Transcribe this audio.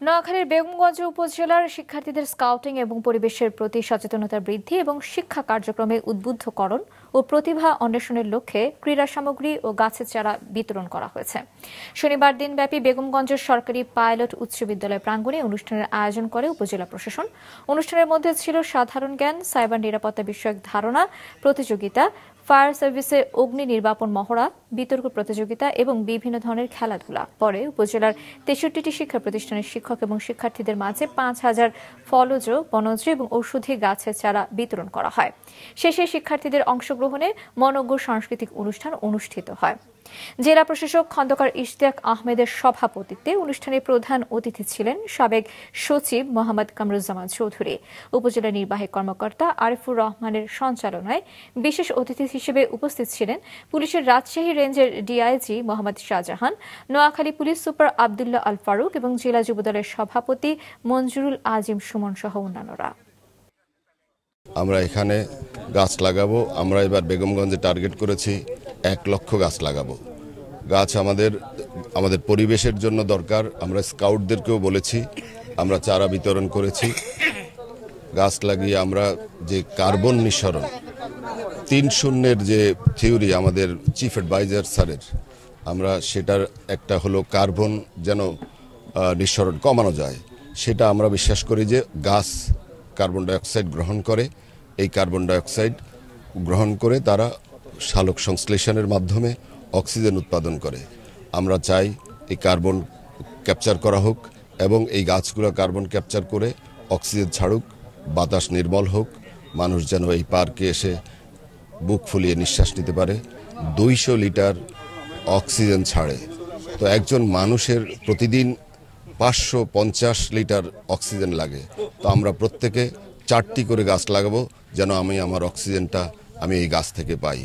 নোয়াখালীর বেগমগঞ্জ উপজেলার শিক্ষার্থীদের স্কাউটিং এবং পরিবেশের প্রতি সচেতনতা বৃদ্ধি এবং শিক্ষা কার্যক্রমে উদ্বুদ্ধকরণ ও প্রতিভা অন্বেষণের লক্ষ্যে ক্রীড়া সামগ্রী ও গাছের চারা বিতরণ করা হয়েছে। শনিবার দিনব্যাপী বেগমগঞ্জের সরকারি পাইলট উচ্চ বিদ্যালয় প্রাঙ্গণে অনুষ্ঠানের আয়োজন করে উপজেলা প্রশাসন। অনুষ্ঠানের মধ্যে ছিল সাধারণ জ্ঞান, সাইবার নিরাপত্তা বিষয়ক ধারণা প্রতিযোগিতা, ফায়ার সার্ভিসে অগ্নি নির্বাপন মহড়া, বিতর্ক প্রতিযোগিতা এবং বিভিন্ন ধরনের খেলাধুলা। পরে উপজেলার 63টি শিক্ষা প্রতিষ্ঠানের শিক্ষক এবং শিক্ষার্থীদের মাঝে 5,000 ফলজ, বনজ এবং ঔষধি গাছের চারা বিতরণ করা হয়। শেষে শিক্ষার্থীদের অংশগ্রহণে মনোজ্ঞ সাংস্কৃতিক অনুষ্ঠান অনুষ্ঠিত হয়। জেলা প্রশাসক খন্দকার ইশতিয়াক আহমেদের সভাপতিত্বে অনুষ্ঠানে প্রধান অতিথি ছিলেন সাবেক সচিব মোহাম্মদ কামরুজ্জামান চৌধুরী। উপজেলা নির্বাহী কর্মকর্তা আরিফুর রহমানের সঞ্চালনায় বিশেষ অতিথি হিসেবে উপস্থিত ছিলেন পুলিশের রাজশাহী রেঞ্জের DIG Mohammad Shahjahan, Noakhali police super Abdullah Al Faruk এবং জেলা যুবদলের সভাপতি মঞ্জুরুল আজিম সুমন সহ অন্যান্যরা। আমরা এখানে গাছ লাগাবো। আমরা এবার বেগমগঞ্জে টার্গেট করেছি 1 লক্ষ গাছ লাগাবো। গাছ আমাদের পরিবেশের জন্য দরকার। আমরা স্কাউটদেরকেও বলেছি, আমরা চারা বিতরণ করেছি। গাছ লাগিয়ে আমরা যে কার্বন নিঃসরণ 3-0 যে থিওরি আমাদের চিফ অ্যাডভাইজার স্যারের, আমরা সেটার একটা হলো কার্বন যেন নিঃসরণ কমানো যায়, সেটা আমরা বিশ্বাস করি যে গাছ কার্বন ডাইঅক্সাইড গ্রহণ করে। এই কার্বন ডাইঅক্সাইড গ্রহণ করে তারা সালোক সংশ্লেষণের মাধ্যমে অক্সিজেন উৎপাদন করে। আমরা চাই এই কার্বন ক্যাপচার করা হোক এবং এই গাছগুলো কার্বন ক্যাপচার করে অক্সিজেন ছাড়ুক, বাতাস নির্মল হোক, মানুষ যেন এই পার্কে এসে বুক ফুলিয়ে নিঃশ্বাস নিতে পারে। 200 লিটার অক্সিজেন ছাড়ে, তো একজন মানুষের প্রতিদিন 550 লিটার অক্সিজেন লাগে। তো আমরা প্রত্যেকে 4টি করে গাছ লাগাবো যেন আমি আমার অক্সিজেনটা এই গাছ থেকে পাই।